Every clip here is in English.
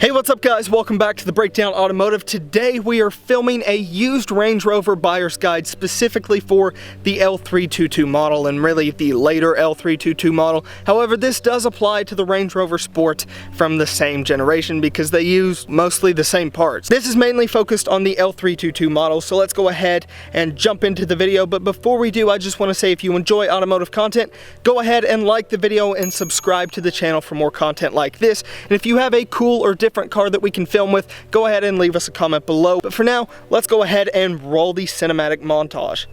Hey, what's up guys? Welcome back to the Breakdown Automotive. Today we are filming a used Range Rover buyer's guide specifically for the L322 model and really the later L322 model. However, this does apply to the Range Rover Sport from the same generation because they use mostly the same parts. This is mainly focused on the L322 model, so let's go ahead and jump into the video. But before we do, I just want to say if you enjoy automotive content, go ahead and like the video and subscribe to the channel for more content like this. And if you have a cool or different car that we can film with, go ahead and leave us a comment below. But for now, let's go ahead and roll the cinematic montage.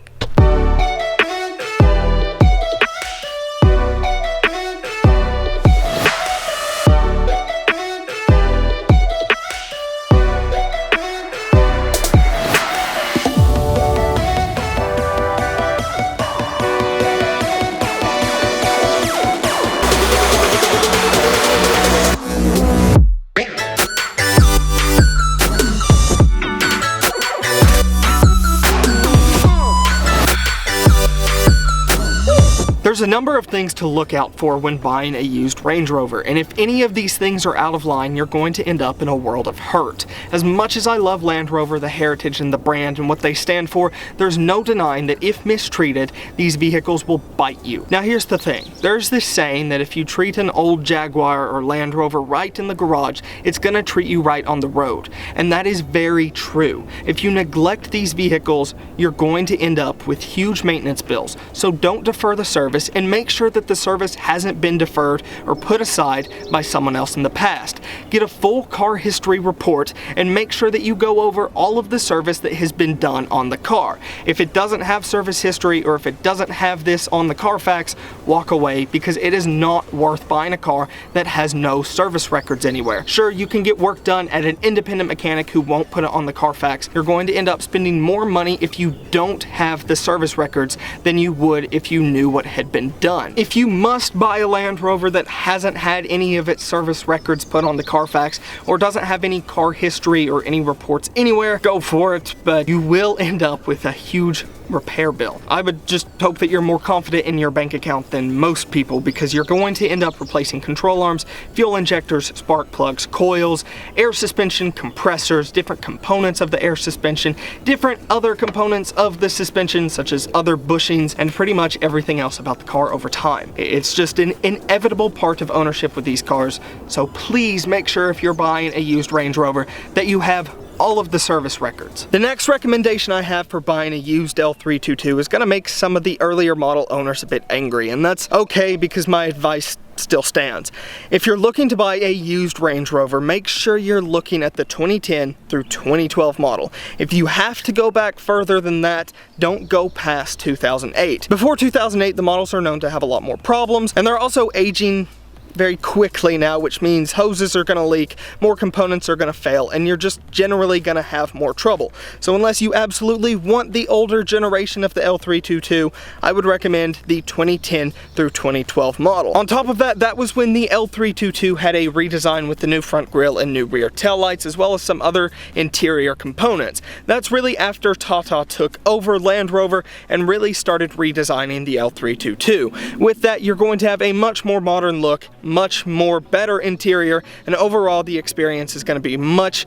There's a number of things to look out for when buying a used Range Rover, and if any of these things are out of line, you're going to end up in a world of hurt. As much as I love Land Rover, the heritage and the brand and what they stand for, there's no denying that if mistreated, these vehicles will bite you. Now here's the thing, there's this saying that if you treat an old Jaguar or Land Rover right in the garage, it's gonna treat you right on the road. And that is very true. If you neglect these vehicles, you're going to end up with huge maintenance bills. So don't defer the service and make sure that the service hasn't been deferred or put aside by someone else in the past. Get a full car history report and make sure that you go over all of the service that has been done on the car. If it doesn't have service history or if it doesn't have this on the Carfax, walk away because it is not worth buying a car that has no service records anywhere. Sure, you can get work done at an independent mechanic who won't put it on the Carfax. You're going to end up spending more money if you don't have the service records than you would if you knew what had been done. If you must buy a Land Rover that hasn't had any of its service records put on the Carfax or doesn't have any car history or any reports anywhere, go for it, but you will end up with a huge repair bill. I would just hope that you're more confident in your bank account than most people because you're going to end up replacing control arms, fuel injectors, spark plugs, coils, air suspension, compressors, different components of the air suspension, different other components of the suspension such as other bushings, and pretty much everything else about the car over time. It's just an inevitable part of ownership with these cars, so please make sure if you're buying a used Range Rover that you have all of the service records. The next recommendation I have for buying a used L322 is going to make some of the earlier model owners a bit angry, and that's okay because my advice still stands. If you're looking to buy a used Range Rover, make sure you're looking at the 2010 through 2012 model. If you have to go back further than that, don't go past 2008. Before 2008, the models are known to have a lot more problems, and they're also aging very quickly now, which means hoses are going to leak, more components are going to fail, and you're just generally going to have more trouble. So unless you absolutely want the older generation of the L322, I would recommend the 2010 through 2012 model. On top of that, that was when the L322 had a redesign with the new front grille and new rear taillights, as well as some other interior components. That's really after Tata took over Land Rover and really started redesigning the L322. With that, you're going to have a much more modern look, much more better interior, and overall the experience is going to be much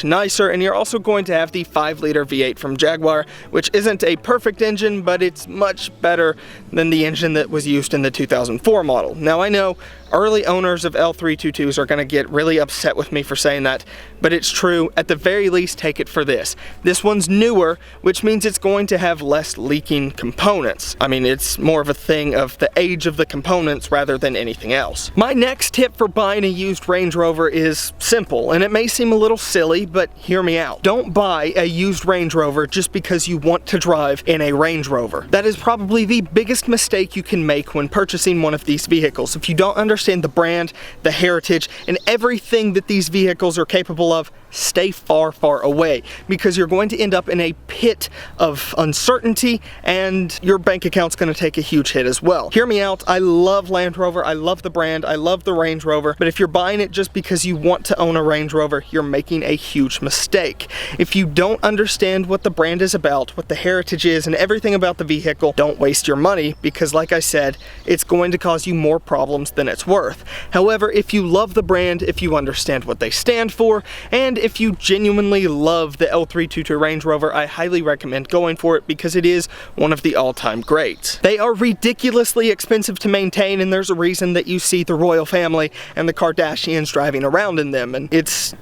nicer. And you're also going to have the 5-liter V8 from Jaguar, which isn't a perfect engine, but it's much better than the engine that was used in the 2004 model. Now I know early owners of L322s are going to get really upset with me for saying that, but it's true. At the very least, take it for this. This one's newer, which means it's going to have less leaking components. I mean, it's more of a thing of the age of the components rather than anything else. My next tip for buying a used Range Rover is simple, and it may seem a little silly, but hear me out. Don't buy a used Range Rover just because you want to drive in a Range Rover. That is probably the biggest mistake you can make when purchasing one of these vehicles. If you don't understand the brand, the heritage, and everything that these vehicles are capable of, stay far away because you're going to end up in a pit of uncertainty and your bank account's going to take a huge hit as well. Hear me out. I love Land Rover. I love the brand. I love the Range Rover. But if you're buying it just because you want to own a Range Rover, you're making a huge mistake. If you don't understand what the brand is about, what the heritage is, and everything about the vehicle, don't waste your money because, like I said, it's going to cause you more problems than it's it's worth. However, if you love the brand, if you understand what they stand for, and if you genuinely love the L322 Range Rover, I highly recommend going for it because it is one of the all-time greats. They are ridiculously expensive to maintain, and there's a reason that you see the royal family and the Kardashians driving around in them, and it's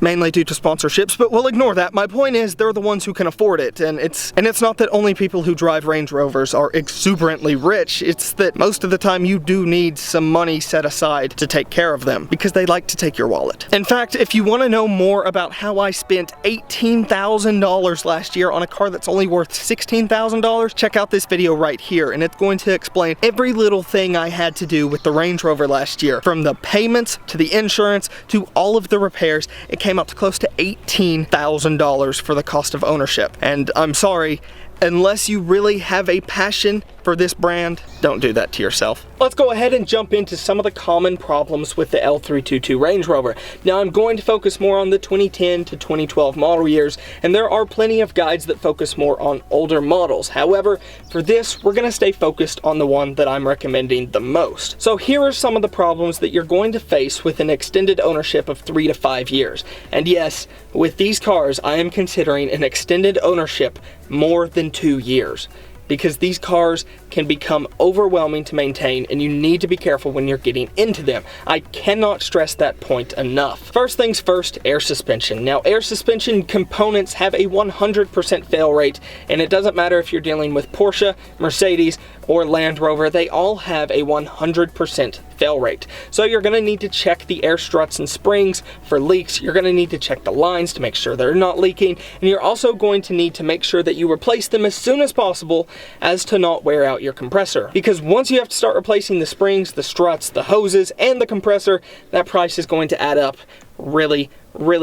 mainly due to sponsorships, but we'll ignore that. My point is, they're the ones who can afford it, and it's not that only people who drive Range Rovers are exuberantly rich, it's that most of the time you do need some money set aside to take care of them, because they like to take your wallet. In fact, if you want to know more about how I spent $18,000 last year on a car that's only worth $16,000, check out this video right here, and it's going to explain every little thing I had to do with the Range Rover last year, from the payments to the insurance to all of the repairs. It came up to close to $18,000 for the cost of ownership. And I'm sorry, unless you really have a passion for this brand, don't do that to yourself. Let's go ahead and jump into some of the common problems with the L322 Range Rover. Now, I'm going to focus more on the 2010 to 2012 model years, and there are plenty of guides that focus more on older models. However, for this, we're going to stay focused on the one that I'm recommending the most. So here are some of the problems that you're going to face with an extended ownership of 3 to 5 years. And yes, with these cars, I am considering an extended ownership more than 2 years, because these cars can become overwhelming to maintain, and you need to be careful when you're getting into them. I cannot stress that point enough. First things first, air suspension. Now, air suspension components have a 100% fail rate, and it doesn't matter if you're dealing with Porsche, Mercedes, or Land Rover, they all have a 100% fail rate. So you're going to need to check the air struts and springs for leaks. You're going to need to check the lines to make sure they're not leaking, and you're also going to need to make sure that you replace them as soon as possible, as to not wear out your compressor. Because once you have to start replacing the springs, the struts, the hoses, and the compressor, that price is going to add up really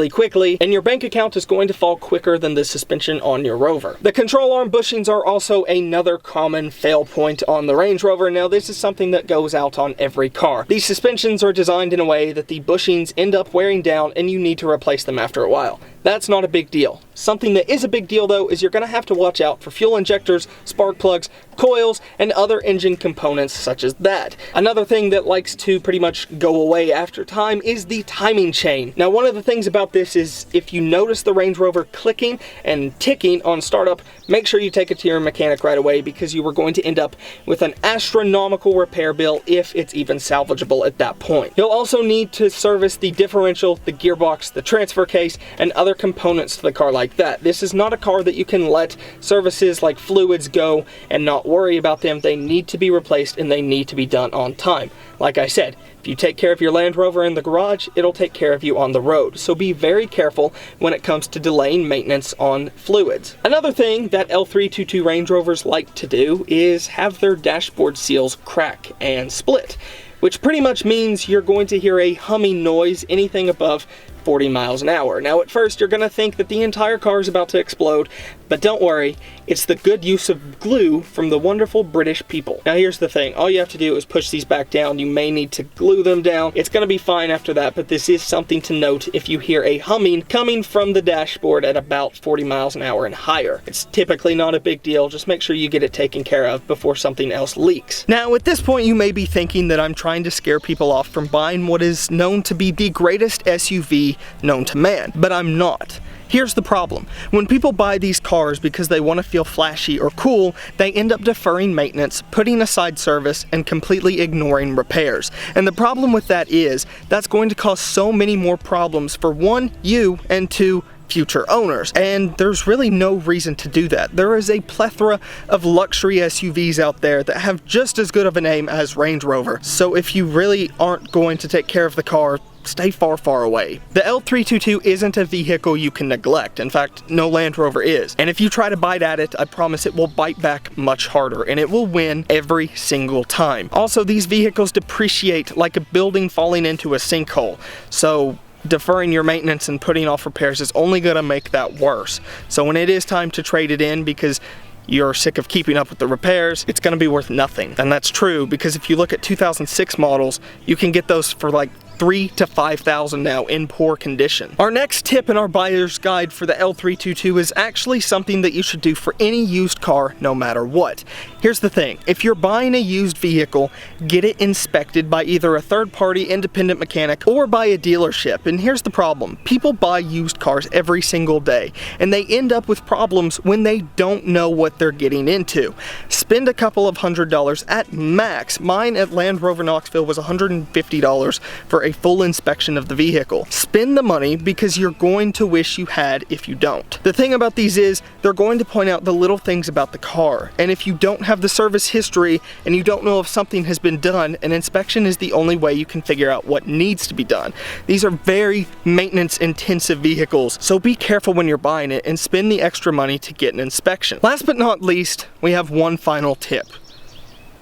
quickly, and your bank account is going to fall quicker than the suspension on your Rover. The control arm bushings are also another common fail point on the Range Rover. Now, this is something that goes out on every car. These suspensions are designed in a way that the bushings end up wearing down, and you need to replace them after a while. That's not a big deal. Something that is a big deal, though, is you're going to have to watch out for fuel injectors, spark plugs, coils, and other engine components such as that. Another thing that likes to pretty much go away after time is the timing chain. Now, one of the things about this is if you notice the Range Rover clicking and ticking on startup, make sure you take it to your mechanic right away, because you are going to end up with an astronomical repair bill if it's even salvageable at that point. You'll also need to service the differential, the gearbox, the transfer case, and other components to the car like that. This is not a car that you can let services like fluids go and not worry about them. They need to be replaced, and they need to be done on time. Like I said, if you take care of your Land Rover in the garage, it'll take care of you on the road. So be very careful when it comes to delaying maintenance on fluids. Another thing that L322 Range Rovers like to do is have their dashboard seals crack and split, which pretty much means you're going to hear a humming noise anything above 40 miles an hour. Now, at first, you're going to think that the entire car is about to explode, but don't worry, it's the good use of glue from the wonderful British people. Now, here's the thing. All you have to do is push these back down. You may need to glue them down. It's going to be fine after that, but this is something to note if you hear a humming coming from the dashboard at about 40 miles an hour and higher. It's typically not a big deal. Just make sure you get it taken care of before something else leaks. Now, at this point, you may be thinking that I'm trying to scare people off from buying what is known to be the greatest SUV known to man, but I'm not. Here's the problem. When people buy these cars because they want to feel flashy or cool, they end up deferring maintenance, putting aside service, and completely ignoring repairs. And the problem with that is, that's going to cause so many more problems for one, you, and two, future owners. And there's really no reason to do that. There is a plethora of luxury SUVs out there that have just as good of a name as Range Rover. So if you really aren't going to take care of the car, stay far away. The L322 isn't a vehicle you can neglect. In fact, no Land Rover is. And if you try to bite at it, I promise it will bite back much harder, and it will win every single time. Also, these vehicles depreciate like a building falling into a sinkhole. So deferring your maintenance and putting off repairs is only going to make that worse. So when it is time to trade it in because you're sick of keeping up with the repairs, it's going to be worth nothing. And that's true, because if you look at 2006 models, you can get those for like $3,000 to $5,000 now in poor condition. Our next tip in our buyer's guide for the L322 is actually something that you should do for any used car no matter what. Here's the thing, if you're buying a used vehicle, get it inspected by either a third-party independent mechanic or by a dealership. And here's the problem, people buy used cars every single day and they end up with problems when they don't know what they're getting into. Spend a couple of $100 at max. Mine at Land Rover Knoxville was $150 for a full inspection of the vehicle. Spend the money because you're going to wish you had if you don't. The thing about these is they're going to point out the little things about the car, and if you don't have the service history and you don't know if something has been done, an inspection is the only way you can figure out what needs to be done. These are very maintenance intensive vehicles, so be careful when you're buying it and spend the extra money to get an inspection. Last but not least, we have one final tip.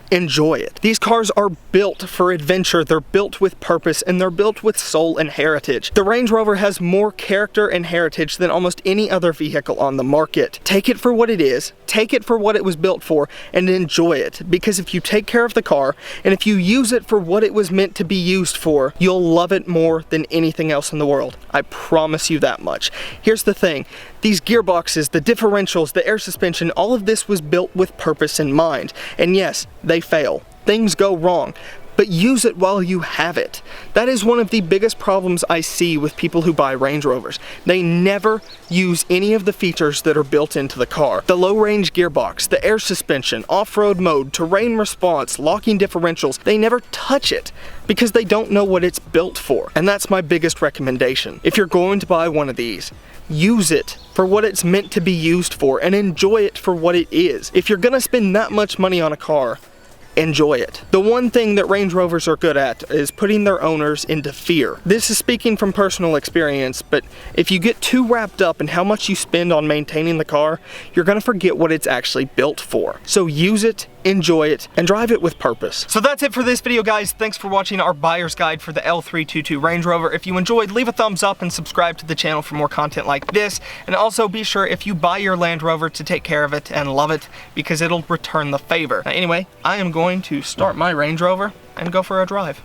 Enjoy it. These cars are built for adventure, they're built with purpose, and they're built with soul and heritage. The Range Rover has more character and heritage than almost any other vehicle on the market. Take it for what it is, take it for what it was built for, and enjoy it. Because if you take care of the car, and if you use it for what it was meant to be used for, you'll love it more than anything else in the world. I promise you that much. Here's the thing, these gearboxes, the differentials, the air suspension, all of this was built with purpose in mind. And yes, they fail. Things go wrong. But use it while you have it. That is one of the biggest problems I see with people who buy Range Rovers. They never use any of the features that are built into the car. The low range gearbox, the air suspension, off-road mode, terrain response, locking differentials, they never touch it because they don't know what it's built for. And that's my biggest recommendation. If you're going to buy one of these, use it for what it's meant to be used for and enjoy it for what it is. If you're gonna spend that much money on a car, enjoy it. The one thing that Range Rovers are good at is putting their owners into fear. This is speaking from personal experience, but if you get too wrapped up in how much you spend on maintaining the car, you're gonna forget what it's actually built for. So use it, enjoy it, and drive it with purpose. So that's it for this video, guys. Thanks for watching our buyer's guide for the L322 Range Rover. If you enjoyed, leave a thumbs up and subscribe to the channel for more content like this. And also be sure, if you buy your Land Rover, to take care of it and love it, because it'll return the favor. Now, anyway, I am going to start my Range Rover and go for a drive.